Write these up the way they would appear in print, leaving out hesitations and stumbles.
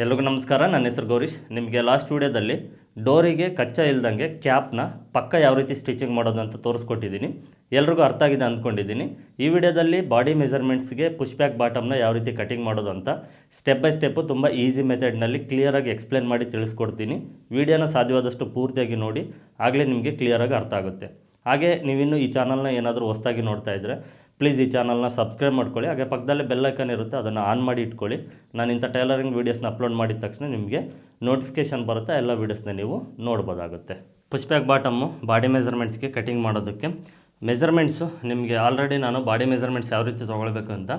ಎಲ್ರಿಗೂ ನಮಸ್ಕಾರ. ನನ್ನ ಹೆಸರು ಗೌರೀಶ್. ನಿಮಗೆ ಲಾಸ್ಟ್ ವೀಡಿಯೋದಲ್ಲಿ ಡೋರಿಗೆ ಕಚ್ಚಾ ಇಲ್ದಂಗೆ ಕ್ಯಾಪ್ನ ಪಕ್ಕ ಯಾವ ರೀತಿ ಸ್ಟಿಚಿಂಗ್ ಮಾಡೋದು ಅಂತ ತೋರಿಸ್ಕೊಟ್ಟಿದ್ದೀನಿ. ಎಲ್ರಿಗೂ ಅರ್ಥ ಆಗಿದೆ ಅಂದ್ಕೊಂಡಿದ್ದೀನಿ. ಈ ವಿಡಿಯೋದಲ್ಲಿ ಬಾಡಿ ಮೆಜರ್ಮೆಂಟ್ಸ್ಗೆ ಪುಷ್ ಬ್ಯಾಕ್ ಬಾಟಮ್ನ ಯಾವ ರೀತಿ ಕಟಿಂಗ್ ಮಾಡೋದು ಅಂತ ಸ್ಟೆಪ್ ಬೈ ಸ್ಟೆಪ್ಪು ತುಂಬ ಈಸಿ ಮೆಥಡ್ನಲ್ಲಿ ಕ್ಲಿಯರಾಗಿ ಎಕ್ಸ್ಪ್ಲೇನ್ ಮಾಡಿ ತಿಳಿಸ್ಕೊಡ್ತೀನಿ. ವಿಡಿಯೋನ ಸಾಧ್ಯವಾದಷ್ಟು ಪೂರ್ತಿಯಾಗಿ ನೋಡಿ, ಆಗಲೇ ನಿಮಗೆ ಕ್ಲಿಯರಾಗಿ ಅರ್ಥ ಆಗುತ್ತೆ. ಹಾಗೆ ನೀವಿನ್ನೂ ಈ ಚಾನಲ್ನ ಏನಾದರೂ ಹೊಸದಾಗಿ ನೋಡ್ತಾ ಇದ್ದರೆ ಪ್ಲೀಸ್ ಈ ಚಾನಲ್ನ ಸಬ್ಸ್ಕ್ರೈಬ್ ಮಾಡ್ಕೊಳ್ಳಿ. ಹಾಗೆ ಪಕ್ಕದಲ್ಲೇ ಬೆಲ್ ಐಕಾನ್ ಇರುತ್ತೆ, ಅದನ್ನು ಆನ್ ಮಾಡಿ ಇಟ್ಕೊಳ್ಳಿ. ನಾನು ಇಂಥ ಟೈಲರಿಂಗ್ ವೀಡಿಯೋಸ್ನ ಅಪ್ಲೋಡ್ ಮಾಡಿದ ತಕ್ಷಣ ನಿಮಗೆ ನೋಟಿಫಿಕೇಷನ್ ಬರುತ್ತೆ, ಎಲ್ಲ ವೀಡಿಯೋಸ್ನ ನೀವು ನೋಡ್ಬೋದಾಗುತ್ತೆ. ಪುಷ್ ಬ್ಯಾಕ್ ಬಾಟಮ್ಮು ಬಾಡಿ ಮೆಜರ್ಮೆಂಟ್ಸ್ಗೆ ಕಟಿಂಗ್ ಮಾಡೋದಕ್ಕೆ ಮೆಜರ್ಮೆಂಟ್ಸು ನಿಮಗೆ ಆಲ್ರೆಡಿ ನಾನು ಬಾಡಿ ಮೆಜರ್ಮೆಂಟ್ಸ್ ಯಾವ ರೀತಿ ತೊಗೊಳ್ಬೇಕು ಅಂತ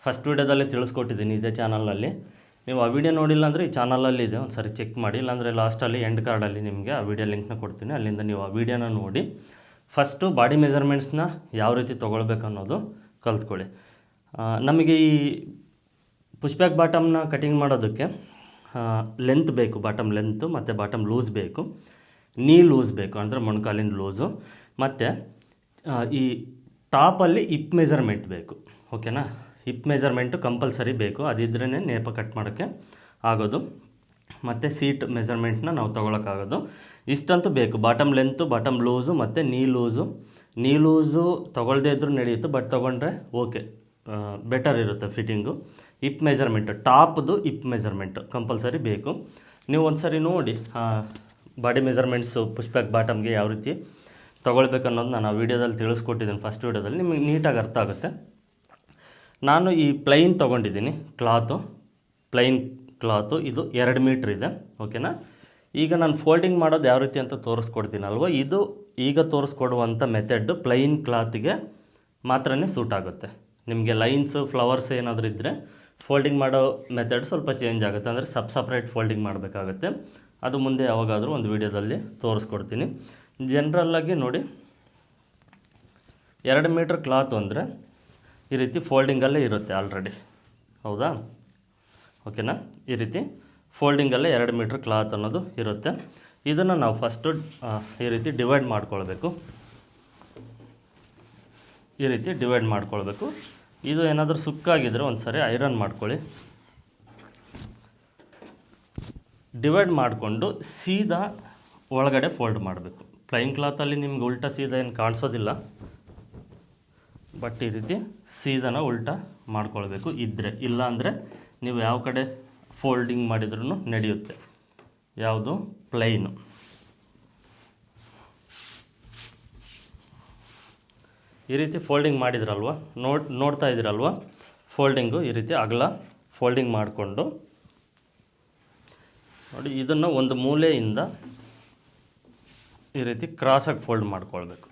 ಫಸ್ಟ್ ವೀಡಿಯೋದಲ್ಲೇ ತಿಳಿಸ್ಕೊಟ್ಟಿದ್ದೀನಿ ಇದೇ ಚಾನಲ್ನಲ್ಲಿ. ನೀವು ಆ ವಿಡಿಯೋ ನೋಡಿಲ್ಲ ಅಂದರೆ ಈ ಚಾನಲಲ್ಲಿ ಇದೆ, ಒಂದು ಸರಿ ಚೆಕ್ ಮಾಡಿ. ಇಲ್ಲಾಂದರೆ ಲಾಸ್ಟಲ್ಲಿ ಎಂಡ್ ಕಾರ್ಡಲ್ಲಿ ನಿಮಗೆ ಆ ವಿಡಿಯೋ ಲಿಂಕ್ನ ಕೊಡ್ತೀನಿ, ಅಲ್ಲಿಂದ ನೀವು ಆ ವಿಡಿಯೋನ ನೋಡಿ ಫಸ್ಟು ಬಾಡಿ ಮೆಜರ್ಮೆಂಟ್ಸ್ನ ಯಾವ ರೀತಿ ತೊಗೊಳ್ಬೇಕು ಅನ್ನೋದು ಕಲ್ತ್ಕೊಳ್ಳಿ. ನಮಗೆ ಈ ಪುಷ್ ಬ್ಯಾಕ್ ಬಾಟಮ್ನ ಕಟಿಂಗ್ ಮಾಡೋದಕ್ಕೆ ಲೆಂತ್ ಬೇಕು, ಬಾಟಮ್ ಲೆಂತು ಮತ್ತು ಬಾಟಮ್ ಲೂಸ್ ಬೇಕು, ನೀ ಲೂಸ್ ಬೇಕು ಅಂದರೆ ಮೊಣಕಾಲಿನ ಲೂಸು, ಮತ್ತು ಈ ಟಾಪಲ್ಲಿ ಹಿಪ್ ಮೆಜರ್ಮೆಂಟ್ ಬೇಕು. ಓಕೆನಾ, ಹಿಪ್ ಮೆಜರ್ಮೆಂಟು ಕಂಪಲ್ಸರಿ ಬೇಕು, ಅದಿದ್ರೇ ನೇಪ ಕಟ್ ಮಾಡೋಕ್ಕೆ ಆಗೋದು. ಮತ್ತು ಸೀಟ್ ಮೆಜರ್ಮೆಂಟ್ನ ನಾವು ತೊಗೊಳಕ್ಕಾಗೋದು. ಇಷ್ಟಂತೂ ಬೇಕು, ಬಾಟಮ್ ಲೆಂತು, ಬಾಟಮ್ ಲೂಸು ಮತ್ತು ನೀ ಲೂಸು ತೊಗೊಳ್ದೇ ಇದ್ರೂ ನಡೆಯುತ್ತೆ, ಬಟ್ ತೊಗೊಂಡ್ರೆ ಓಕೆ, ಬೆಟರ್ ಇರುತ್ತೆ ಫಿಟ್ಟಿಂಗು. ಹಿಪ್ ಮೆಜರ್ಮೆಂಟು, ಟಾಪ್ದು ಹಿಪ್ ಮೆಜರ್ಮೆಂಟು ಕಂಪಲ್ಸರಿ ಬೇಕು. ನೀವು ಒಂದು ಸರಿ ನೋಡಿ ಬಾಡಿ ಮೆಜರ್ಮೆಂಟ್ಸು ಪುಷ್ ಬ್ಯಾಕ್ ಬಾಟಮ್ಗೆ ಯಾವ ರೀತಿ ತೊಗೊಳ್ಬೇಕು ಅನ್ನೋದು ನಾನು ಆ ವೀಡಿಯೋದಲ್ಲಿ ತಿಳಿಸ್ಕೊಟ್ಟಿದ್ದೀನಿ. ಫಸ್ಟ್ ವೀಡಿಯೋದಲ್ಲಿ ನಿಮಗೆ ನೀಟಾಗಿ ಅರ್ಥ ಆಗುತ್ತೆ. ನಾನು ಈ ಪ್ಲೈನ್ ತೊಗೊಂಡಿದ್ದೀನಿ, ಪ್ಲೈನ್ ಕ್ಲಾತು, ಇದು 2 ಮೀಟ್ರ್ ಇದೆ. ಓಕೆನಾ, ಈಗ ನಾನು ಫೋಲ್ಡಿಂಗ್ ಮಾಡೋದು ಯಾವ ರೀತಿ ಅಂತ ತೋರಿಸ್ಕೊಡ್ತೀನಲ್ವ, ಇದು ಈಗ ತೋರಿಸ್ಕೊಡುವಂಥ ಮೆಥಡ್ ಪ್ಲೈನ್ ಕ್ಲಾತಿಗೆ ಮಾತ್ರನೇ ಸೂಟ್ ಆಗುತ್ತೆ. ನಿಮಗೆ ಲೈನ್ಸು ಫ್ಲವರ್ಸ್ ಏನಾದರೂ ಇದ್ದರೆ ಫೋಲ್ಡಿಂಗ್ ಮಾಡೋ ಮೆಥಡ್ ಸ್ವಲ್ಪ ಚೇಂಜ್ ಆಗುತ್ತೆ, ಅಂದರೆ ಸಪ್ರೇಟ್ ಫೋಲ್ಡಿಂಗ್ ಮಾಡಬೇಕಾಗುತ್ತೆ. ಅದು ಮುಂದೆ ಯಾವಾಗಾದರೂ ಒಂದು ವೀಡಿಯೋದಲ್ಲಿ ತೋರಿಸ್ಕೊಡ್ತೀನಿ. ಜನರಲ್ಲಾಗಿ ನೋಡಿ, 2 ಮೀಟ್ರ್ ಕ್ಲಾತು ಅಂದರೆ ಈ ರೀತಿ ಫೋಲ್ಡಿಂಗಲ್ಲೇ ಇರುತ್ತೆ ಆಲ್ರೆಡಿ, ಹೌದಾ? ಓಕೆನಾ, ಈ ರೀತಿ ಫೋಲ್ಡಿಂಗಲ್ಲೇ 2 ಮೀಟ್ರ್ ಕ್ಲಾತ್ ಅನ್ನೋದು ಇರುತ್ತೆ. ಇದನ್ನು ನಾವು ಫಸ್ಟು ಈ ರೀತಿ ಡಿವೈಡ್ ಮಾಡ್ಕೊಳ್ಬೇಕು. ಈ ರೀತಿ ಡಿವೈಡ್ ಮಾಡ್ಕೊಳ್ಬೇಕು. ಇದು ಏನಾದರೂ ಸುಕ್ಕಾಗಿದ್ದರೆ ಒಂದು ಸರಿ ಐರನ್ ಮಾಡ್ಕೊಳ್ಳಿ. ಡಿವೈಡ್ ಮಾಡಿಕೊಂಡು ಸೀದಾ ಒಳಗಡೆ ಫೋಲ್ಡ್ ಮಾಡಬೇಕು. ಪ್ಲೈನ್ ಕ್ಲಾತಲ್ಲಿ ನಿಮ್ಗೆ ಉಲ್ಟಾ ಸೀದಾ ಏನು ಕಾಣಿಸೋದಿಲ್ಲ, ಬಟ್ ಈ ರೀತಿ ಸೀದಾನ ಉಲ್ಟಾ ಮಾಡ್ಕೊಳ್ಬೇಕು ಇದ್ದರೆ. ಇಲ್ಲ ಅಂದರೆ ನೀವು ಯಾವ ಕಡೆ ಫೋಲ್ಡಿಂಗ್ ಮಾಡಿದ್ರೂ ನಡೆಯುತ್ತೆ. ಯಾವುದು? ಪ್ಲೈನು. ಈ ರೀತಿ ಫೋಲ್ಡಿಂಗ್ ಮಾಡಿದ್ರಲ್ವ, ನೋಡ್ತಾ ಇದ್ದೀರಲ್ವ, ಫೋಲ್ಡಿಂಗು ಈ ರೀತಿ ಅಗಲ ಫೋಲ್ಡಿಂಗ್ ಮಾಡಿಕೊಂಡು ನೋಡಿ, ಇದನ್ನು ಒಂದು ಮೂಲೆಯಿಂದ ಈ ರೀತಿ ಕ್ರಾಸಾಗಿ ಫೋಲ್ಡ್ ಮಾಡ್ಕೊಳ್ಬೇಕು.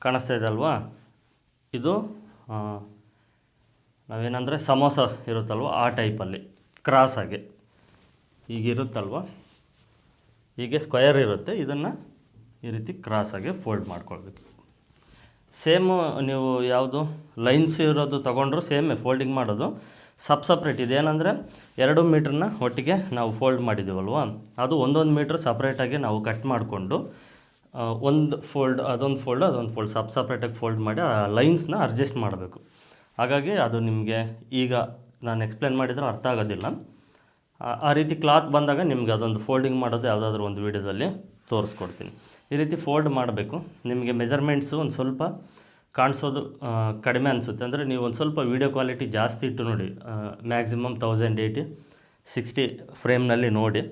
ಕಾಣಿಸ್ತಾ ಇದೆ ಅಲ್ವಾ? ಇದು ನಾವೇನಂದರೆ ಸಮೋಸ ಇರುತ್ತಲ್ವ, ಆ ಟೈಪಲ್ಲಿ ಕ್ರಾಸಾಗಿ ಈಗಿರುತ್ತಲ್ವ, ಹೀಗೆ ಸ್ಕ್ವಯರ್ ಇರುತ್ತೆ. ಇದನ್ನು ಈ ರೀತಿ ಕ್ರಾಸಾಗಿ ಫೋಲ್ಡ್ ಮಾಡ್ಕೊಳ್ಬೇಕು. ಸೇಮು ನೀವು ಯಾವುದು ಲೈನ್ಸ್ ಇರೋದು ತೊಗೊಂಡ್ರು ಸೇಮೇ ಫೋಲ್ಡಿಂಗ್ ಮಾಡೋದು. ಸಪ್ರೇಟ್ ಇದೇನೆಂದರೆ 2 ಮೀಟ್ರನ್ನ ಒಟ್ಟಿಗೆ ನಾವು ಫೋಲ್ಡ್ ಮಾಡಿದ್ದೀವಲ್ವ, ಅದು 1 ಮೀಟ್ರ್ ಸಪ್ರೇಟಾಗಿ ನಾವು ಕಟ್ ಮಾಡಿಕೊಂಡು ಒಂದು ಫೋಲ್ಡ್ ಅದೊಂದು ಫೋಲ್ಡ್ ಸಪ್ರೇಟಾಗಿ ಫೋಲ್ಡ್ ಮಾಡಿ ಆ ಲೈನ್ಸ್ನ ಅಡ್ಜಸ್ಟ್ ಮಾಡಬೇಕು. ಹಾಗಾಗಿ ಅದು ನಿಮಗೆ ಈಗ ನಾನು ಎಕ್ಸ್ಪ್ಲೇನ್ ಮಾಡಿದರೆ ಅರ್ಥ ಆಗೋದಿಲ್ಲ. ಆ ರೀತಿ ಕ್ಲಾತ್ ಬಂದಾಗ ನಿಮಗೆ ಅದೊಂದು ಫೋಲ್ಡಿಂಗ್ ಮಾಡೋದು ಯಾವುದಾದ್ರೂ ಒಂದು ವೀಡಿಯೋದಲ್ಲಿ ತೋರಿಸ್ಕೊಡ್ತೀನಿ. ಈ ರೀತಿ ಫೋಲ್ಡ್ ಮಾಡಬೇಕು. ನಿಮಗೆ ಮೆಜರ್ಮೆಂಟ್ಸು ಒಂದು ಸ್ವಲ್ಪ ಕಾಣಿಸೋದು ಕಡಿಮೆ ಅನಿಸುತ್ತೆ ಅಂದರೆ ನೀವು ಒಂದು ಸ್ವಲ್ಪ ವೀಡಿಯೋ ಕ್ವಾಲಿಟಿ ಜಾಸ್ತಿ ಇಟ್ಟು ನೋಡಿ, ಮ್ಯಾಕ್ಸಿಮಮ್ 1080-60 ಫ್ರೇಮ್ನಲ್ಲಿ ನೋಡಿ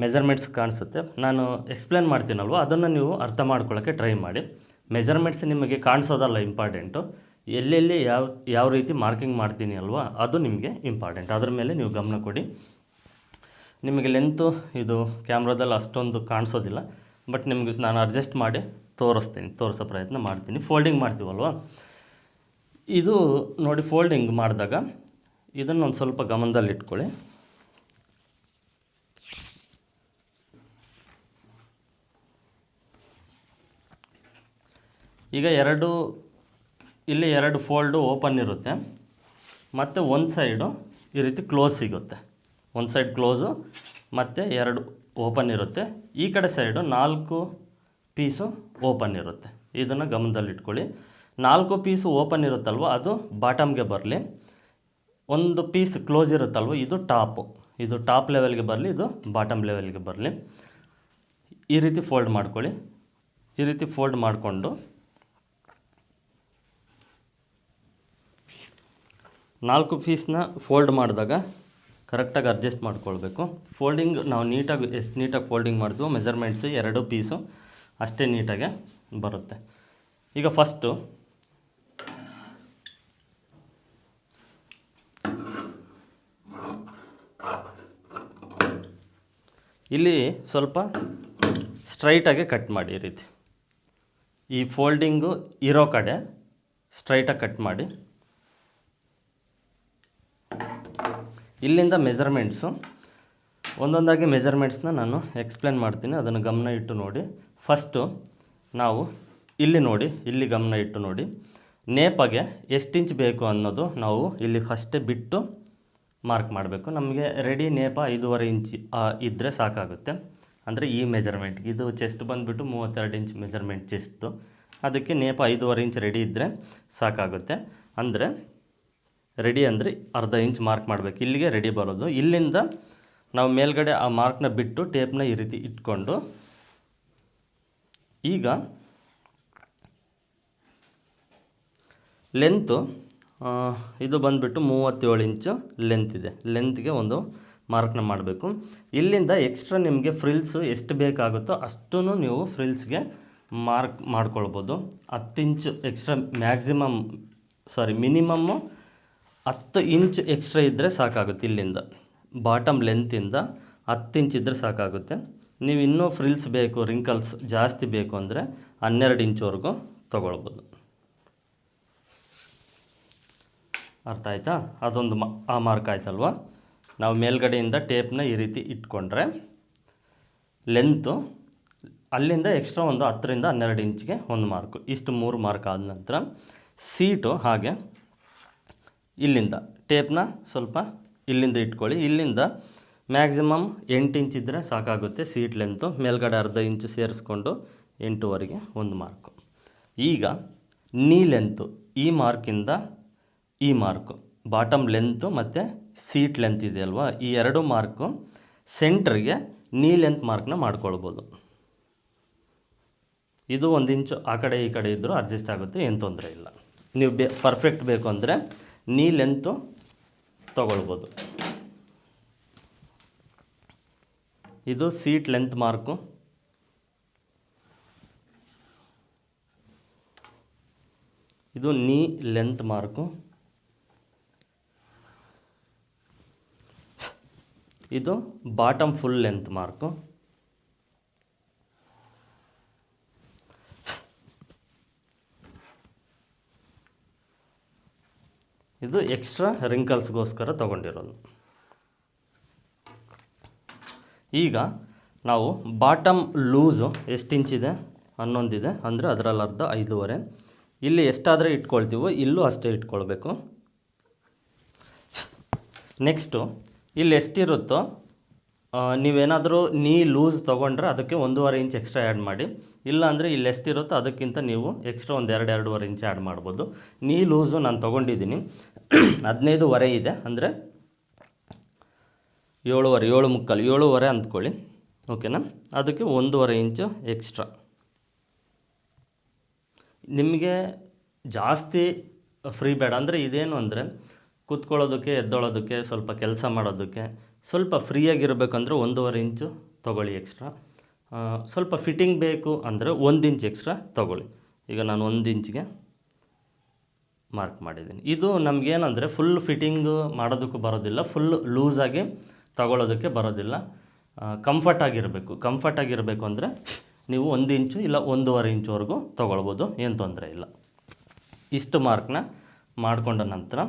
ಮೆಜರ್ಮೆಂಟ್ಸ್ ಕಾಣಿಸುತ್ತೆ. ನಾನು ಎಕ್ಸ್ಪ್ಲೇನ್ ಮಾಡ್ತೀನಲ್ವ, ಅದನ್ನು ನೀವು ಅರ್ಥ ಮಾಡ್ಕೊಳ್ಳೋಕ್ಕೆ ಟ್ರೈ ಮಾಡಿ. ಮೆಜರ್ಮೆಂಟ್ಸ್ ನಿಮಗೆ ಕಾಣಿಸೋದಲ್ಲ ಇಂಪಾರ್ಟೆಂಟು, ಎಲ್ಲೆಲ್ಲಿ ಯಾವ ರೀತಿ ಮಾರ್ಕಿಂಗ್ ಮಾಡ್ತೀನಿ ಅಲ್ವಾ, ಅದು ನಿಮಗೆ ಇಂಪಾರ್ಟೆಂಟ್. ಅದ್ರ ಮೇಲೆ ನೀವು ಗಮನ ಕೊಡಿ. ನಿಮಗೆ ಲೆಂತು ಇದು ಕ್ಯಾಮ್ರಾದಲ್ಲಿ ಅಷ್ಟೊಂದು ಕಾಣಿಸೋದಿಲ್ಲ, ಬಟ್ ನಿಮಗೆ ನಾನು ಅಡ್ಜಸ್ಟ್ ಮಾಡಿ ತೋರಿಸೋ ಪ್ರಯತ್ನ ಮಾಡ್ತೀನಿ. ಫೋಲ್ಡಿಂಗ್ ಮಾಡ್ತೀವಲ್ವ, ಇದು ನೋಡಿ, ಫೋಲ್ಡಿಂಗ್ ಮಾಡಿದಾಗ ಇದನ್ನು ಒಂದು ಸ್ವಲ್ಪ ಗಮನದಲ್ಲಿಟ್ಕೊಳ್ಳಿ. ಈಗ 2 ಇಲ್ಲಿ 2 ಫೋಲ್ಡು ಓಪನ್ ಇರುತ್ತೆ, ಮತ್ತು ಒಂದು ಸೈಡು ಈ ರೀತಿ ಕ್ಲೋಸ್ ಸಿಗುತ್ತೆ. ಒಂದು ಸೈಡ್ ಕ್ಲೋಸು ಮತ್ತು 2 ಓಪನ್ ಇರುತ್ತೆ. ಈ ಕಡೆ ಸೈಡು 4 ಪೀಸು ಓಪನ್ ಇರುತ್ತೆ. ಇದನ್ನು ಗಮನದಲ್ಲಿಟ್ಕೊಳ್ಳಿ. 4 ಪೀಸು ಓಪನ್ ಇರುತ್ತಲ್ವ, ಅದು ಬಾಟಮ್ಗೆ ಬರಲಿ. ಒಂದು ಪೀಸ್ ಕ್ಲೋಸ್ ಇರುತ್ತಲ್ವ, ಇದು ಟಾಪ್ ಲೆವೆಲ್ಗೆ ಬರಲಿ, ಇದು ಬಾಟಮ್ ಲೆವೆಲ್ಗೆ ಬರಲಿ. ಈ ರೀತಿ ಫೋಲ್ಡ್ ಮಾಡ್ಕೊಳ್ಳಿ. ಈ ರೀತಿ ಫೋಲ್ಡ್ ಮಾಡಿಕೊಂಡು 4 ಪೀಸ್ನ ಫೋಲ್ಡ್ ಮಾಡಿದಾಗ ಕರೆಕ್ಟಾಗಿ ಅಡ್ಜಸ್ಟ್ ಮಾಡ್ಕೊಳ್ಬೇಕು. ಫೋಲ್ಡಿಂಗ್ ನಾವು ಎಷ್ಟು ನೀಟಾಗಿ ಫೋಲ್ಡಿಂಗ್ ಮಾಡ್ತೀವೋ ಮೆಜರ್ಮೆಂಟ್ಸು 2 ಪೀಸು ಅಷ್ಟೇ ನೀಟಾಗೆ ಬರುತ್ತೆ. ಈಗ ಫಸ್ಟು ಇಲ್ಲಿ ಸ್ವಲ್ಪ ಸ್ಟ್ರೈಟಾಗಿ ಕಟ್ ಮಾಡಿ. ಈ ರೀತಿ ಈ ಫೋಲ್ಡಿಂಗು ಇರೋ ಕಡೆ ಸ್ಟ್ರೈಟಾಗಿ ಕಟ್ ಮಾಡಿ. ಇಲ್ಲಿಂದ ಮೆಜರ್ಮೆಂಟ್ಸು ಒಂದೊಂದಾಗಿ ಮೆಜರ್ಮೆಂಟ್ಸ್ನ ನಾನು ಎಕ್ಸ್ಪ್ಲೇನ್ ಮಾಡ್ತೀನಿ, ಅದನ್ನು ಗಮನ ಇಟ್ಟು ನೋಡಿ. ಫಸ್ಟು ನಾವು ಇಲ್ಲಿ ನೋಡಿ, ಇಲ್ಲಿ ಗಮನ ಇಟ್ಟು ನೋಡಿ. ನೇಪಾಗೆ ಎಷ್ಟು ಇಂಚ್ ಬೇಕು ಅನ್ನೋದು ನಾವು ಇಲ್ಲಿ ಫಸ್ಟೇ ಬಿಟ್ಟು ಮಾರ್ಕ್ ಮಾಡಬೇಕು. ನಮಗೆ ರೆಡಿ ನೇಪ 5.5 ಇಂಚ್ ಇದ್ದರೆ ಸಾಕಾಗುತ್ತೆ. ಅಂದರೆ ಈ ಮೆಜರ್ಮೆಂಟ್ಗೆ ಇದು ಚೆಸ್ಟ್ ಬಂದುಬಿಟ್ಟು 32 ಇಂಚ್ ಮೆಜರ್ಮೆಂಟ್ ಚೆಸ್ಟು, ಅದಕ್ಕೆ ನೇಪ 5.5 ಇಂಚ್ ರೆಡಿ ಇದ್ದರೆ ಸಾಕಾಗುತ್ತೆ. ಅಂದರೆ ರೆಡಿ ಅಂದರೆ ಅರ್ಧ ಇಂಚ್ ಮಾರ್ಕ್ ಮಾಡಬೇಕು. ಇಲ್ಲಿಗೆ ರೆಡಿ ಬರೋದು. ಇಲ್ಲಿಂದ ನಾವು ಮೇಲ್ಗಡೆ ಆ ಮಾರ್ಕ್ನ ಬಿಟ್ಟು ಟೇಪ್ನ ಈ ರೀತಿ ಇಟ್ಕೊಂಡು, ಈಗ ಲೆಂತು ಇದು ಬಂದುಬಿಟ್ಟು 37 ಇಂಚು ಲೆಂತ್ ಇದೆ. ಲೆಂತ್ಗೆ ಒಂದು ಮಾರ್ಕ್ನ ಮಾಡಬೇಕು. ಇಲ್ಲಿಂದ ಎಕ್ಸ್ಟ್ರಾ ನಿಮಗೆ ಫ್ರಿಲ್ಸು ಎಷ್ಟು ಬೇಕಾಗುತ್ತೋ ಅಷ್ಟೂ ನೀವು ಫ್ರಿಲ್ಸ್ಗೆ ಮಾರ್ಕ್ ಮಾಡ್ಕೊಳ್ಬೋದು. 10 ಇಂಚು ಎಕ್ಸ್ಟ್ರಾ ಮಿನಿಮಮ್ಮು 10 ಇಂಚ್ ಎಕ್ಸ್ಟ್ರಾ ಇದ್ದರೆ ಸಾಕಾಗುತ್ತೆ. ಇಲ್ಲಿಂದ ಬಾಟಮ್ ಲೆಂತಿಂದ 10 ಇಂಚ್ ಇದ್ದರೆ ಸಾಕಾಗುತ್ತೆ. ನೀವು ಇನ್ನೂ ಫ್ರಿಲ್ಸ್ ಬೇಕು, ರಿಂಕಲ್ಸ್ ಜಾಸ್ತಿ ಬೇಕು ಅಂದರೆ 12 ಇಂಚ್ವರೆಗೂ ತೊಗೊಳ್ಬೋದು. ಅರ್ಥ ಆಯಿತಾ? ಅದೊಂದು ಆ ಮಾರ್ಕ್ ಆಯ್ತಲ್ವ. ನಾವು ಮೇಲ್ಗಡೆಯಿಂದ ಟೇಪ್ನ ಈ ರೀತಿ ಇಟ್ಕೊಂಡ್ರೆ ಲೆಂತು ಅಲ್ಲಿಂದ ಎಕ್ಸ್ಟ್ರಾ ಒಂದು 10 ರಿಂದ 12 ಇಂಚ್ಗೆ ಒಂದು ಮಾರ್ಕು. ಇಷ್ಟು 3 ಮಾರ್ಕ್ ಆದ ನಂತರ ಸೀಟು ಹಾಗೆ ಇಲ್ಲಿಂದ ಟೇಪ್ನ ಸ್ವಲ್ಪ ಇಲ್ಲಿಂದ ಇಟ್ಕೊಳ್ಳಿ. ಇಲ್ಲಿಂದ ಮ್ಯಾಕ್ಸಿಮಮ್ 8 ಇಂಚ್ ಇದ್ದರೆ ಸಾಕಾಗುತ್ತೆ ಸೀಟ್ ಲೆಂತು. ಮೇಲ್ಗಡೆ ಅರ್ಧ ಇಂಚು ಸೇರಿಸ್ಕೊಂಡು 8ವರೆಗೆ ಒಂದು ಮಾರ್ಕು. ಈಗ ನೀ ಲೆಂತು ಈ ಮಾರ್ಕಿಂದ ಈ ಮಾರ್ಕು, ಬಾಟಮ್ ಲೆಂತು ಮತ್ತು ಸೀಟ್ ಲೆಂತ್ ಇದೆಯಲ್ವ, ಈ 2 ಮಾರ್ಕು ಸೆಂಟ್ರಿಗೆ ನೀ ಲೆಂತ್ ಮಾರ್ಕ್ನ ಮಾಡ್ಕೊಳ್ಬೋದು. ಇದು 1 ಇಂಚು ಆ ಕಡೆ ಈ ಕಡೆ ಇದ್ದರೂ ಅಡ್ಜಸ್ಟ್ ಆಗುತ್ತೆ, ಏನು ತೊಂದರೆ ಇಲ್ಲ. ನೀವು ಪರ್ಫೆಕ್ಟ್ ಬೇಕು ಅಂದರೆ ನೀ ಲೆಂತು ತಗೊಳ್ಬೋದು. ಇದು ಸೀಟ್ ಲೆಂತ್ ಮಾರ್ಕು. ಇದು ನೀ ಲೆಂತ್ ಮಾರ್ಕು. ಇದು ಬಾಟಮ್ ಫುಲ್ ಲೆಂತ್ ಮಾರ್ಕು. ಇದು ಎಕ್ಸ್ಟ್ರಾ ರಿಂಕಲ್ಸ್ಗೋಸ್ಕರ ತೊಗೊಂಡಿರೋದು. ಈಗ ನಾವು ಬಾಟಮ್ ಲೂಸು ಎಷ್ಟು ಇಂಚಿದೆ 11 ಇದೆ ಅಂದರೆ ಅದರಲ್ಲಿ ಅರ್ಧ 5.5. ಇಲ್ಲಿ ಎಷ್ಟಾದರೆ ಇಟ್ಕೊಳ್ತೀವೋ ಇಲ್ಲೂ ಅಷ್ಟೇ ಇಟ್ಕೊಳ್ಬೇಕು. ನೆಕ್ಸ್ಟು ಇಲ್ಲಿ ಎಷ್ಟಿರುತ್ತೋ ನೀವೇನಾದರೂ ನೀ ಲೂಸ್ ತೊಗೊಂಡ್ರೆ ಅದಕ್ಕೆ 1.5 ಇಂಚ್ ಎಕ್ಸ್ಟ್ರಾ ಆ್ಯಡ್ ಮಾಡಿ. ಇಲ್ಲ ಅಂದರೆ ಇಲ್ಲಿ ಎಷ್ಟಿರುತ್ತೋ ಅದಕ್ಕಿಂತ ನೀವು ಎಕ್ಸ್ಟ್ರಾ ಒಂದು 2-2.5 ಇಂಚ್ ಆ್ಯಡ್ ಮಾಡ್ಬೋದು. ನೀ ಲೂಸು ನಾನು ತೊಗೊಂಡಿದ್ದೀನಿ 15.5 ಇದೆ, ಅಂದರೆ 7.5 ಅಂದ್ಕೊಳ್ಳಿ, ಓಕೆನಾ. ಅದಕ್ಕೆ 1.5 ಇಂಚು ಎಕ್ಸ್ಟ್ರಾ. ನಿಮಗೆ ಜಾಸ್ತಿ ಫ್ರೀ ಬೇಡ ಅಂದರೆ ಇದೇನು ಅಂದರೆ ಕೂತ್ಕೊಳ್ಳೋದಕ್ಕೆ, ಎದ್ದೊಳೋದಕ್ಕೆ, ಸ್ವಲ್ಪ ಕೆಲಸ ಮಾಡೋದಕ್ಕೆ ಸ್ವಲ್ಪ ಫ್ರೀಯಾಗಿರಬೇಕಂದ್ರೆ 1.5 ಇಂಚು ತೊಗೊಳ್ಳಿ ಎಕ್ಸ್ಟ್ರಾ. ಸ್ವಲ್ಪ ಫಿಟ್ಟಿಂಗ್ ಬೇಕು ಅಂದರೆ 1 ಇಂಚ್ ಎಕ್ಸ್ಟ್ರಾ ತೊಗೊಳ್ಳಿ. ಈಗ ನಾನು 1 ಇಂಚಿಗೆ ಮಾರ್ಕ್ ಮಾಡಿದ್ದೀನಿ. ಇದು ನಮಗೇನಂದರೆ ಫುಲ್ ಫಿಟ್ಟಿಂಗು ಮಾಡೋದಕ್ಕೂ ಬರೋದಿಲ್ಲ, ಫುಲ್ ಲೂಸಾಗಿ ತಗೊಳ್ಳೋದಕ್ಕೆ ಬರೋದಿಲ್ಲ. ಕಂಫರ್ಟಾಗಿರಬೇಕು ಅಂದರೆ ನೀವು 1 ಇಂಚು ಇಲ್ಲ 1.5 ಇಂಚ್ವರೆಗೂ ತೊಗೊಳ್ಬೋದು, ಏನು ತೊಂದರೆ ಇಲ್ಲ. ಇಷ್ಟು ಮಾರ್ಕ್ನ ಮಾಡಿಕೊಂಡ ನಂತರ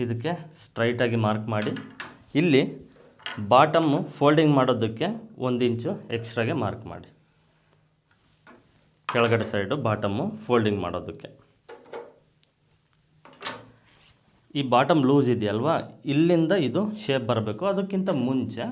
ಇದಕ್ಕೆ ಸ್ಟ್ರೈಟಾಗಿ ಮಾರ್ಕ್ ಮಾಡಿ, ಇಲ್ಲಿ ಬಾಟಮ್ಮು ಫೋಲ್ಡಿಂಗ್ ಮಾಡೋದಕ್ಕೆ 1 ಇಂಚು ಎಕ್ಸ್ಟ್ರಾಗೆ ಮಾರ್ಕ್ ಮಾಡಿ, ಕೆಳಗಡೆ ಸೈಡು ಬಾಟಮ್ಮು ಫೋಲ್ಡಿಂಗ್ ಮಾಡೋದಕ್ಕೆ. ಈ ಬಾಟಮ್ ಲೂಸ್ ಇದೆಯಲ್ವಾ, ಇಲ್ಲಿಂದ ಇದು ಶೇಪ್ ಬರಬೇಕು. ಅದಕ್ಕಿಂತ ಮುಂಚೆ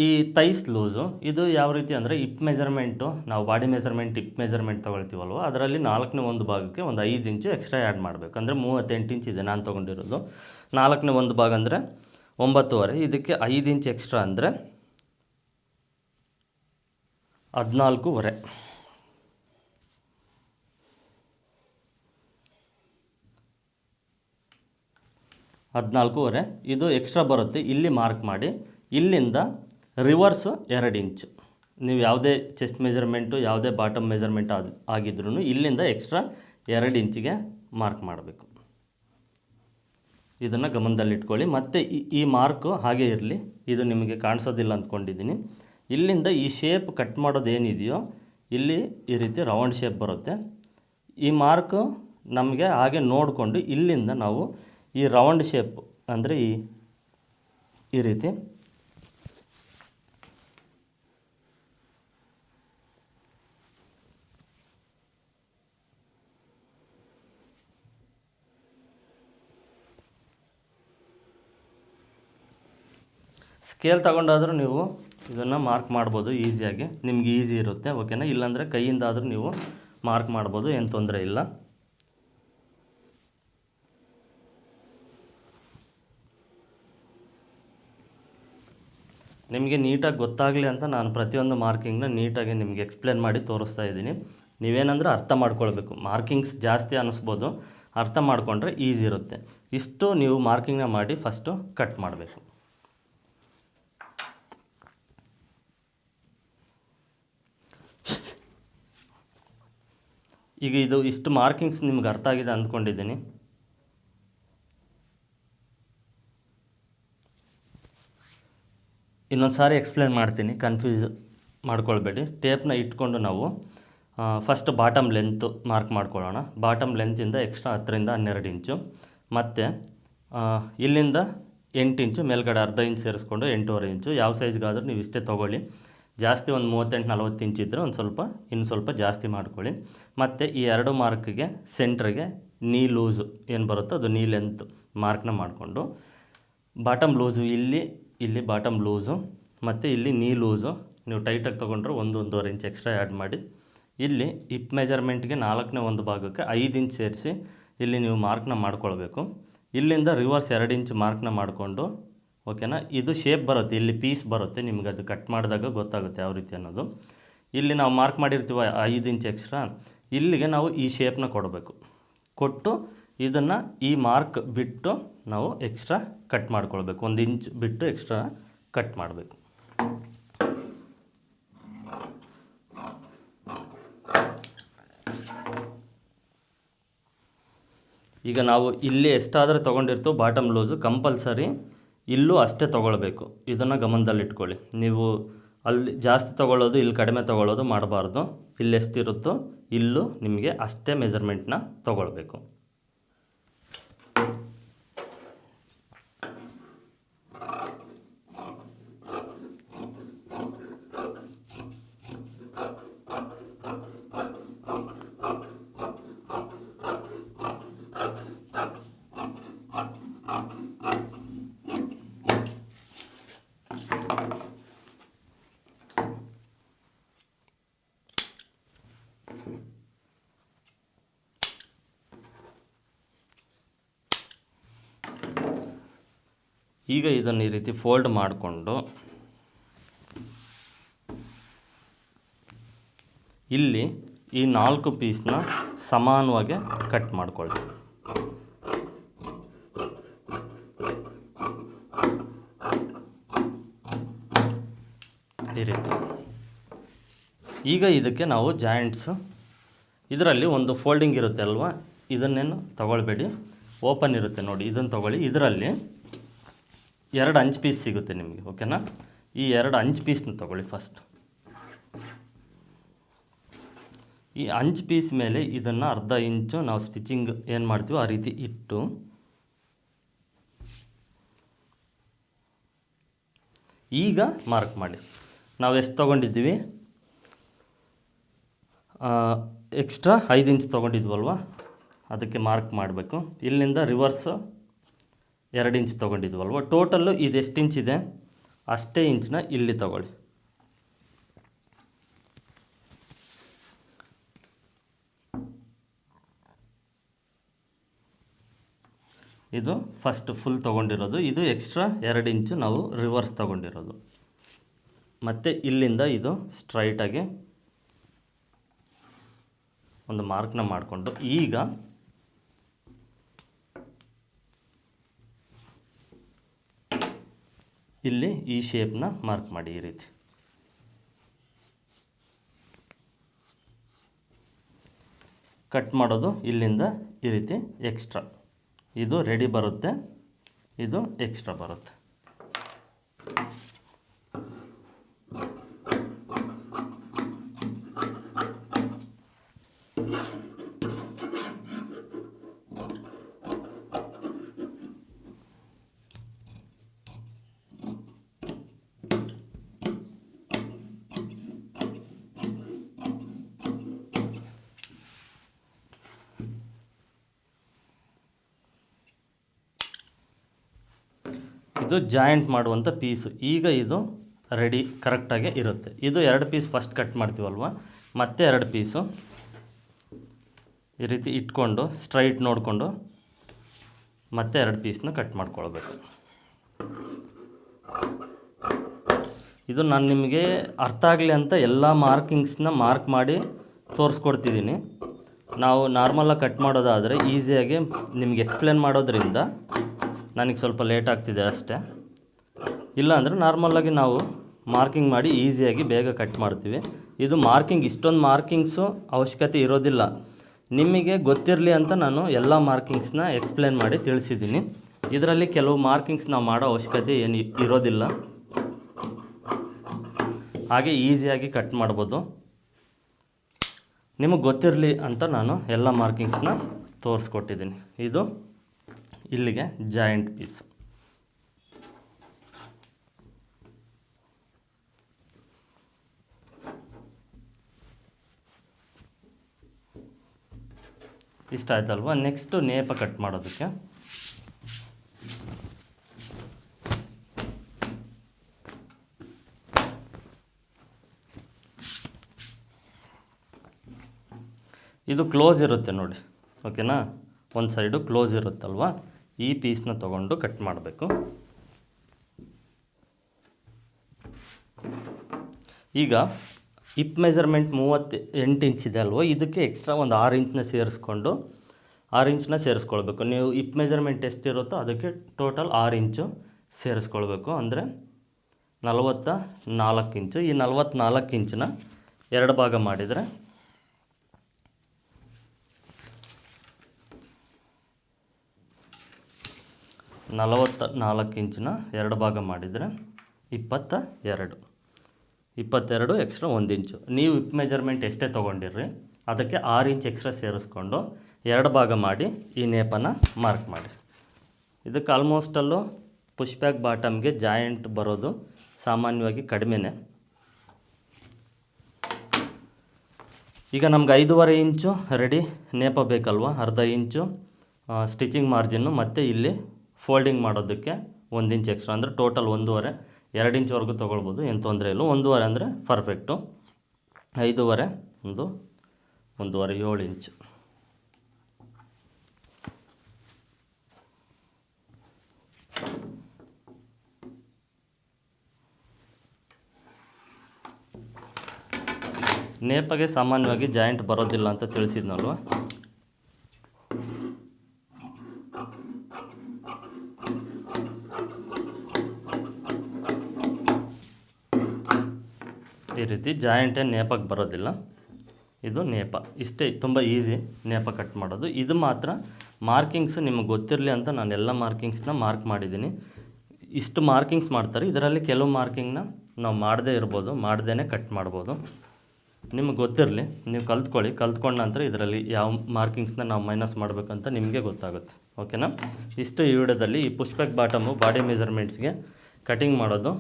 ಈ ಥೈಸ್ ಲೂಸು ಇದು ಯಾವ ರೀತಿ ಅಂದರೆ, ಹಿಪ್ ಮೆಜರ್ಮೆಂಟು ನಾವು ಬಾಡಿ ಮೆಜರ್ಮೆಂಟ್ ಹಿಪ್ ಮೆಜರ್ಮೆಂಟ್ ತೊಗೊಳ್ತೀವಲ್ವ, ಅದರಲ್ಲಿ 4ನೇ 1 ಭಾಗಕ್ಕೆ ಒಂದು 5 ಇಂಚು ಎಕ್ಸ್ಟ್ರಾ ಆ್ಯಡ್ ಮಾಡಬೇಕು. ಅಂದರೆ 38 ಇಂಚ್ ಇದೆ ನಾನು ತೊಗೊಂಡಿರೋದು. 4ನೇ 1 ಭಾಗ ಅಂದರೆ 9.5, ಇದಕ್ಕೆ 5 ಇಂಚ್ ಎಕ್ಸ್ಟ್ರಾ ಅಂದರೆ 14.5. 14.5 ಇದು ಎಕ್ಸ್ಟ್ರಾ ಬರುತ್ತೆ. ಇಲ್ಲಿ ಮಾರ್ಕ್ ಮಾಡಿ, ಇಲ್ಲಿಂದ ರಿವರ್ಸು 2 ಇಂಚು. ನೀವು ಯಾವುದೇ ಚೆಸ್ಟ್ ಮೆಜರ್ಮೆಂಟು ಯಾವುದೇ ಬಾಟಮ್ ಮೆಜರ್ಮೆಂಟ್ ಆಗಿದ್ರೂ ಇಲ್ಲಿಂದ ಎಕ್ಸ್ಟ್ರಾ 2 ಇಂಚಿಗೆ ಮಾರ್ಕ್ ಮಾಡಬೇಕು. ಇದನ್ನು ಗಮನದಲ್ಲಿಟ್ಕೊಳ್ಳಿ. ಮತ್ತು ಈ ಮಾರ್ಕು ಹಾಗೆ ಇರಲಿ, ಇದು ನಿಮಗೆ ಕಾಣಿಸೋದಿಲ್ಲ ಅಂದ್ಕೊಂಡಿದ್ದೀನಿ. ಇಲ್ಲಿಂದ ಈ ಶೇಪ್ ಕಟ್ ಮಾಡೋದು ಏನಿದೆಯೋ, ಇಲ್ಲಿ ಈ ರೀತಿ ರೌಂಡ್ ಶೇಪ್ ಬರುತ್ತೆ. ಈ ಮಾರ್ಕು ನಮಗೆ ಹಾಗೆ ನೋಡಿಕೊಂಡು ಇಲ್ಲಿಂದ ನಾವು ಈ ರೌಂಡ್ ಶೇಪ್ ಅಂದರೆ ಈ ರೀತಿ ಸ್ಕೇಲ್ ತಗೊಂಡಾದರೂ ನೀವು ಇದನ್ನು ಮಾರ್ಕ್ ಮಾಡ್ಬೋದು ಈಸಿಯಾಗಿ, ನಿಮ್ಗೆ ಈಸಿ ಇರುತ್ತೆ. ಓಕೆನಾ? ಇಲ್ಲಾಂದರೆ ಕೈಯಿಂದಾದರೂ ನೀವು ಮಾರ್ಕ್ ಮಾಡ್ಬೋದು, ಏನು ತೊಂದರೆ ಇಲ್ಲ. ನಿಮಗೆ ನೀಟಾಗಿ ಗೊತ್ತಾಗಲಿ ಅಂತ ನಾನು ಪ್ರತಿಯೊಂದು ಮಾರ್ಕಿಂಗ್ನ ನೀಟಾಗಿ ನಿಮಗೆ ಎಕ್ಸ್ಪ್ಲೇನ್ ಮಾಡಿ ತೋರಿಸ್ತಾ ಇದ್ದೀನಿ. ನೀವೇನಂದ್ರೆ ಅರ್ಥ ಮಾಡ್ಕೊಳ್ಬೇಕು. ಮಾರ್ಕಿಂಗ್ಸ್ ಜಾಸ್ತಿ ಅನ್ನಿಸ್ಬೋದು, ಅರ್ಥ ಮಾಡಿಕೊಂಡ್ರೆ ಈಸಿ ಇರುತ್ತೆ. ಇಷ್ಟು ನೀವು ಮಾರ್ಕಿಂಗ್ನ ಮಾಡಿ ಫಸ್ಟು ಕಟ್ ಮಾಡಬೇಕು. ಈಗ ಇದು ಇಷ್ಟು ಮಾರ್ಕಿಂಗ್ಸ್ ನಿಮ್ಗೆ ಅರ್ಥ ಆಗಿದೆ ಅಂದ್ಕೊಂಡಿದ್ದೀನಿ. ಇನ್ನೊಂದು ಸಾರಿ ಎಕ್ಸ್ಪ್ಲೇನ್ ಮಾಡ್ತೀನಿ, ಕನ್ಫ್ಯೂಸ್ ಮಾಡ್ಕೊಳ್ಬೇಡಿ. ಟೇಪ್ನ ಇಟ್ಕೊಂಡು ನಾವು ಫಸ್ಟ್ ಬಾಟಮ್ ಲೆಂತು ಮಾರ್ಕ್ ಮಾಡ್ಕೊಳ್ಳೋಣ. ಬಾಟಮ್ ಲೆಂತಿಂದ ಎಕ್ಸ್ಟ್ರಾ 10ರಿಂದ 12 ಇಂಚು, ಮತ್ತು ಇಲ್ಲಿಂದ 8 ಇಂಚು, ಮೇಲ್ಗಡೆ ಅರ್ಧ ಇಂಚ್ ಸೇರಿಸ್ಕೊಂಡು 8.5 ಇಂಚು. ಯಾವ ಸೈಜ್ಗಾದರೂ ನೀವು ಇಷ್ಟೇ ತೊಗೊಳ್ಳಿ. ಜಾಸ್ತಿ ಒಂದು 38-40 ಇಂಚ್ ಇದ್ದರೆ ಇನ್ನು ಸ್ವಲ್ಪ ಜಾಸ್ತಿ ಮಾಡ್ಕೊಳ್ಳಿ. ಮತ್ತು ಈ 2 ಮಾರ್ಕ್ಗೆ ಸೆಂಟ್ರಿಗೆ ನೀ ಲೂಸು ಏನು ಬರುತ್ತೋ ಅದು ನೀ ಲೆಂತ್ ಮಾರ್ಕ್ನ ಮಾಡಿಕೊಂಡು, ಬಾಟಮ್ ಲೂಸು ಇಲ್ಲಿ ಬಾಟಮ್ ಲೂಸು ಮತ್ತು ಇಲ್ಲಿ ನೀ ಲೂಸು ನೀವು ಟೈಟಾಗಿ ತೊಗೊಂಡ್ರೆ 1-1.5 ಇಂಚ್ ಎಕ್ಸ್ಟ್ರಾ ಆ್ಯಡ್ ಮಾಡಿ. ಇಲ್ಲಿ ಹಿಪ್ ಮೆಜರ್ಮೆಂಟ್ಗೆ 4ನೇ 1 ಭಾಗಕ್ಕೆ 5 ಇಂಚ್ ಸೇರಿಸಿ ಇಲ್ಲಿ ನೀವು ಮಾರ್ಕ್ನ ಮಾಡ್ಕೊಳ್ಬೇಕು. ಇಲ್ಲಿಂದ ರಿವರ್ಸ್ 2 ಇಂಚ್ ಮಾರ್ಕ್ನ ಮಾಡಿಕೊಂಡು, ಓಕೆನಾ? ಇದು ಶೇಪ್ ಬರುತ್ತೆ, ಇಲ್ಲಿ ಪೀಸ್ ಬರುತ್ತೆ, ನಿಮ್ಗೆ ಅದು ಕಟ್ ಮಾಡಿದಾಗ ಗೊತ್ತಾಗುತ್ತೆ ಯಾವ ರೀತಿ ಅನ್ನೋದು. ಇಲ್ಲಿ ನಾವು ಮಾರ್ಕ್ ಮಾಡಿರ್ತೀವ 5 ಇಂಚ್ ಎಕ್ಸ್ಟ್ರಾ, ಇಲ್ಲಿಗೆ ನಾವು ಈ ಶೇಪ್ನ ಕೊಡಬೇಕು. ಕೊಟ್ಟು ಇದನ್ನು ಈ ಮಾರ್ಕ್ ಬಿಟ್ಟು ನಾವು ಎಕ್ಸ್ಟ್ರಾ ಕಟ್ ಮಾಡ್ಕೊಳ್ಬೇಕು. 1 ಇಂಚ್ ಬಿಟ್ಟು ಎಕ್ಸ್ಟ್ರಾ ಕಟ್ ಮಾಡಬೇಕು. ಈಗ ನಾವು ಇಲ್ಲಿ ಎಷ್ಟಾದರೂ ತೊಗೊಂಡಿರ್ತೀವೋ ಬಾಟಮ್ ಲೂಸು ಕಂಪಲ್ಸರಿ ಇಲ್ಲೂ ಅಷ್ಟೇ ತೊಗೊಳ್ಬೇಕು. ಇದನ್ನು ಗಮನದಲ್ಲಿಟ್ಕೊಳ್ಳಿ. ನೀವು ಅಲ್ಲಿ ಜಾಸ್ತಿ ತೊಗೊಳ್ಳೋದು ಇಲ್ಲಿ ಕಡಿಮೆ ತೊಗೊಳ್ಳೋದು ಮಾಡಬಾರ್ದು. ಇಲ್ಲಿ ಎಷ್ಟಿರುತ್ತೋ ಇಲ್ಲೂ ನಿಮಗೆ ಅಷ್ಟೇ ಮೆಜರ್ಮೆಂಟ್ನ ತೊಗೊಳ್ಬೇಕು. ಈಗ ಇದನ್ನು ಈ ರೀತಿ ಫೋಲ್ಡ್ ಮಾಡಿಕೊಂಡು ಇಲ್ಲಿ ಈ 4 ಪೀಸ್ನ ಸಮಾನವಾಗಿ ಕಟ್ ಮಾಡ್ಕೊಳ್ಳಿ. ಈ ರೀತಿ. ಈಗ ಇದಕ್ಕೆ ನಾವು ಜಾಯಿಂಟ್ಸು, ಇದರಲ್ಲಿ ಒಂದು ಫೋಲ್ಡಿಂಗ್ ಇರುತ್ತೆ ಅಲ್ವಾ, ಇದನ್ನೇನು ತಗೊಳ್ಬೇಡಿ, ಓಪನ್ ಇರುತ್ತೆ ನೋಡಿ, ಇದನ್ನು ತಗೊಳ್ಳಿ. ಇದರಲ್ಲಿ 2 ಅಂಚು ಪೀಸ್ ಸಿಗುತ್ತೆ ನಿಮಗೆ. ಓಕೆನಾ? ಈ 2 ಅಂಚು ಪೀಸ್ನ ತೊಗೊಳ್ಳಿ ಫಸ್ಟ್. ಈ ಅಂಚು ಪೀಸ್ ಮೇಲೆ ಇದನ್ನು ಅರ್ಧ ಇಂಚು ನಾವು ಸ್ಟಿಚಿಂಗ್ ಏನು ಮಾಡ್ತೀವೋ ಆ ರೀತಿ ಇಟ್ಟು ಈಗ ಮಾರ್ಕ್ ಮಾಡಿ. ನಾವು ಎಷ್ಟು ತೊಗೊಂಡಿದ್ದೀವಿ, ಎಕ್ಸ್ಟ್ರಾ 5 ಇಂಚ್ ತೊಗೊಂಡಿದ್ವಲ್ವ, ಅದಕ್ಕೆ ಮಾರ್ಕ್ ಮಾಡಬೇಕು. ಇಲ್ಲಿಂದ ರಿವರ್ಸು 2 ಇಂಚ್ ತೊಗೊಂಡಿದ್ವಲ್ವ, ಟೋಟಲ್ಲು ಇದು ಎಷ್ಟು ಇಂಚಿದೆ ಅಷ್ಟೇ ಇಂಚನ್ನ ಇಲ್ಲಿ ತಗೊಳ್ಳಿ. ಇದು ಫಸ್ಟ್ ಫುಲ್ ತೊಗೊಂಡಿರೋದು, ಇದು ಎಕ್ಸ್ಟ್ರಾ 2 ಇಂಚು ನಾವು ರಿವರ್ಸ್ ತೊಗೊಂಡಿರೋದು. ಮತ್ತು ಇಲ್ಲಿಂದ ಇದು ಸ್ಟ್ರೈಟಾಗಿ ಒಂದು ಮಾರ್ಕ್ನ ಮಾಡಿಕೊಂಡು ಈಗ ಇಲ್ಲಿ ಈ ಶೇಪ್ನ ಮಾರ್ಕ್ ಮಾಡಿ. ಈ ರೀತಿ ಕಟ್ ಮಾಡೋದು ಇಲ್ಲಿಂದ ಈ ರೀತಿ ಎಕ್ಸ್ಟ್ರಾ, ಇದು ರೆಡಿ ಬರುತ್ತೆ, ಇದು ಎಕ್ಸ್ಟ್ರಾ ಬರುತ್ತೆ. ಇದು ಜಾಯಿಂಟ್ ಮಾಡುವಂಥ ಪೀಸು. ಈಗ ಇದು ರೆಡಿ ಕರೆಕ್ಟಾಗಿ ಇರುತ್ತೆ. ಇದು 2 ಪೀಸ್ ಫಸ್ಟ್ ಕಟ್ ಮಾಡ್ತೀವಲ್ವ, ಮತ್ತೆ 2 ಪೀಸು ಈ ರೀತಿ ಇಟ್ಕೊಂಡು ಸ್ಟ್ರೈಟ್ ನೋಡಿಕೊಂಡು ಮತ್ತೆ 2 ಪೀಸ್ನ ಕಟ್ ಮಾಡ್ಕೊಳ್ಬೇಕು. ಇದು ನಾನು ನಿಮಗೆ ಅರ್ಥ ಆಗಲಿ ಅಂತ ಎಲ್ಲ ಮಾರ್ಕಿಂಗ್ಸ್ನ ಮಾರ್ಕ್ ಮಾಡಿ ತೋರಿಸ್ಕೊಡ್ತಿದ್ದೀನಿ. ನಾವು ನಾರ್ಮಲಾಗಿ ಕಟ್ ಮಾಡೋದಾದರೆ ಈಸಿಯಾಗಿ ನಿಮಗೆ ಎಕ್ಸ್ಪ್ಲೇನ್ ಮಾಡೋದ್ರಿಂದ ನನಗೆ ಸ್ವಲ್ಪ ಲೇಟ್ ಆಗ್ತಿದೆ ಅಷ್ಟೇ. ಇಲ್ಲಾಂದರೆ ನಾರ್ಮಲಾಗಿ ನಾವು ಮಾರ್ಕಿಂಗ್ ಮಾಡಿ ಈಸಿಯಾಗಿ ಬೇಗ ಕಟ್ ಮಾಡ್ತೀವಿ. ಇದು ಮಾರ್ಕಿಂಗ್, ಇಷ್ಟೊಂದು ಮಾರ್ಕಿಂಗ್ಸು ಅವಶ್ಯಕತೆ ಇರೋದಿಲ್ಲ. ನಿಮಗೆ ಗೊತ್ತಿರಲಿ ಅಂತ ನಾನು ಎಲ್ಲ ಮಾರ್ಕಿಂಗ್ಸ್ನ ಎಕ್ಸ್ಪ್ಲೇನ್ ಮಾಡಿ ತಿಳಿಸಿದ್ದೀನಿ. ಇದರಲ್ಲಿ ಕೆಲವು ಮಾರ್ಕಿಂಗ್ಸ್ ನಾವು ಮಾಡೋ ಅವಶ್ಯಕತೆ ಏನು ಇರೋದಿಲ್ಲ, ಹಾಗೆ ಈಸಿಯಾಗಿ ಕಟ್ ಮಾಡ್ಬೋದು. ನಿಮಗೆ ಗೊತ್ತಿರಲಿ ಅಂತ ನಾನು ಎಲ್ಲ ಮಾರ್ಕಿಂಗ್ಸ್ನ ತೋರಿಸ್ಕೊಟ್ಟಿದ್ದೀನಿ. ಇದು ಇಲ್ಲಿಗೆ ಜಾಯಿಂಟ್ ಪೀಸ್. ಇಷ್ಟ ಆಯ್ತಲ್ವ. ನೆಕ್ಸ್ಟು ನೇಪ ಕಟ್ ಮಾಡೋದಕ್ಕೆ ಇದು ಕ್ಲೋಸ್ ಇರುತ್ತೆ ನೋಡಿ, ಓಕೆನಾ. ಒಂದು ಸೈಡು ಕ್ಲೋಸ್ ಇರುತ್ತಲ್ವ, ಈ ಪೀಸ್ನ ತೊಗೊಂಡು ಕಟ್ ಮಾಡಬೇಕು. ಈಗ ಹಿಪ್ ಮೆಜರ್ಮೆಂಟ್ 38 ಇಂಚ್ ಇದೆ ಅಲ್ವ, ಇದಕ್ಕೆ ಎಕ್ಸ್ಟ್ರಾ ಒಂದು 6 ಇಂಚನ್ನ ಸೇರಿಸ್ಕೊಂಡು 6 ಇಂಚನ್ನ ಸೇರಿಸ್ಕೊಳ್ಬೇಕು. ನೀವು ಹಿಪ್ ಮೆಜರ್ಮೆಂಟ್ ಎಷ್ಟಿರುತ್ತೋ ಅದಕ್ಕೆ ಟೋಟಲ್ 6 ಇಂಚು ಸೇರಿಸ್ಕೊಳ್ಬೇಕು, ಅಂದರೆ 44 ಇಂಚು. ಈ 44 ಇಂಚನ್ನ 2 ಭಾಗ ಮಾಡಿದರೆ 44 ಇಂಚನ್ನ 2 ಭಾಗ ಮಾಡಿದರೆ 22 ಎಕ್ಸ್ಟ್ರಾ 1 ಇಂಚು. ನೀವು ಹಿಪ್ ಮೆಜರ್ಮೆಂಟ್ ಎಷ್ಟೇ ತೊಗೊಂಡಿರ್ರಿ ಅದಕ್ಕೆ 6 ಇಂಚ್ ಎಕ್ಸ್ಟ್ರಾ ಸೇರಿಸ್ಕೊಂಡು 2 ಭಾಗ ಮಾಡಿ ಈ ನೇಪನ ಮಾರ್ಕ್ ಮಾಡಿ. ಇದಕ್ಕೆ ಆಲ್ಮೋಸ್ಟಲ್ಲೂ ಪುಷ್ ಬ್ಯಾಕ್ ಬಾಟಮ್ಗೆ ಜಾಯಿಂಟ್ ಬರೋದು ಸಾಮಾನ್ಯವಾಗಿ ಕಡಿಮೆನೇ. ಈಗ ನಮ್ಗೆ 5.5 ಇಂಚು ರೆಡಿ ನೇಪ ಬೇಕಲ್ವ, ಅರ್ಧ ಇಂಚು ಸ್ಟಿಚಿಂಗ್ ಮಾರ್ಜಿನ್ನು, ಮತ್ತು ಇಲ್ಲಿ ಫೋಲ್ಡಿಂಗ್ ಮಾಡೋದಕ್ಕೆ 1 ಇಂಚ್ ಎಕ್ಸ್ಟ್ರಾ, ಅಂದರೆ ಟೋಟಲ್ 1.5, 2 ಇಂಚ್ವರೆಗೂ ತೊಗೊಳ್ಬೋದು, ಏನು ತೊಂದರೆ ಇಲ್ಲ. 1.5 ಅಂದರೆ ಪರ್ಫೆಕ್ಟು. 5.5 1.5 7 ಇಂಚು. ನೇಪಗೆ ಸಾಮಾನ್ಯವಾಗಿ ಜಾಯಿಂಟ್ ಬರೋದಿಲ್ಲ ಅಂತ ತಿಳಿಸಿದ್ನಲ್ವ, ಈ ರೀತಿ ಜಾಯಿಂಟೇ ನೇಪಕ್ಕೆ ಬರೋದಿಲ್ಲ. ಇದು ನೇಪ, ಇಷ್ಟೇ, ತುಂಬ ಈಸಿ ನೇಪ ಕಟ್ ಮಾಡೋದು. ಇದು ಮಾತ್ರ ಮಾರ್ಕಿಂಗ್ಸ್ ನಿಮಗೆ ಗೊತ್ತಿರಲಿ ಅಂತ ನಾನು ಎಲ್ಲ ಮಾರ್ಕಿಂಗ್ಸ್ನ ಮಾರ್ಕ್ ಮಾಡಿದ್ದೀನಿ. ಇಷ್ಟು ಮಾರ್ಕಿಂಗ್ಸ್ ಮಾಡ್ತಾರೆ, ಇದರಲ್ಲಿ ಕೆಲವು ಮಾರ್ಕಿಂಗ್ನ ನಾವು ಮಾಡದೇ ಇರ್ಬೋದು, ಮಾಡ್ದೇ ಕಟ್ ಮಾಡ್ಬೋದು. ನಿಮಗೆ ಗೊತ್ತಿರಲಿ, ನೀವು ಕಲ್ತ್ಕೊಂಡ ನಂತರ ಇದರಲ್ಲಿ ಯಾವ ಮಾರ್ಕಿಂಗ್ಸ್ನ ನಾವು ಮೈನಸ್ ಮಾಡಬೇಕಂತ ನಿಮಗೆ ಗೊತ್ತಾಗುತ್ತೆ. ಓಕೆನಾ? ಇಷ್ಟು ಈ ವಿಡಿಯೋದಲ್ಲಿ ಈ ಪುಷ್ ಬ್ಯಾಕ್ ಬಾಟಮು ಬಾಡಿ ಮೆಜರ್ಮೆಂಟ್ಸ್ಗೆ ಕಟಿಂಗ್ ಮಾಡೋದು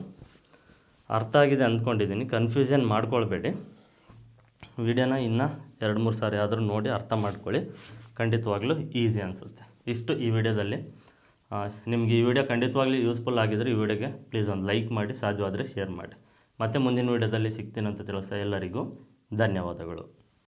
ಅರ್ಥ ಆಗಿದೆ ಅಂದ್ಕೊಂಡಿದ್ದೀನಿ. ಕನ್ಫ್ಯೂಷನ್ ಮಾಡ್ಕೊಳ್ಬೇಡಿ. ವಿಡಿಯೋನ ಇನ್ನೂ 2-3 ಸಾರಿ ಆದರೂ ನೋಡಿ ಅರ್ಥ ಮಾಡ್ಕೊಳ್ಳಿ. ಖಂಡಿತವಾಗ್ಲೂ ಈಸಿ ಅನಿಸುತ್ತೆ. ಇಷ್ಟು ಈ ವಿಡಿಯೋದಲ್ಲಿ. ನಿಮಗೆ ಈ ವಿಡಿಯೋ ಖಂಡಿತವಾಗ್ಲೂ ಯೂಸ್ಫುಲ್ ಆಗಿದ್ದರೆ ಈ ವಿಡಿಯೋಗೆ ಪ್ಲೀಸ್ ಒಂದು ಲೈಕ್ ಮಾಡಿ, ಸಾಧ್ಯವಾದರೆ ಶೇರ್ ಮಾಡಿ. ಮತ್ತೆ ಮುಂದಿನ ವಿಡಿಯೋದಲ್ಲಿ ಸಿಗ್ತೀನಿ ಅಂತ ತಿಳಿಸ್ತಾ ಎಲ್ಲರಿಗೂ ಧನ್ಯವಾದಗಳು.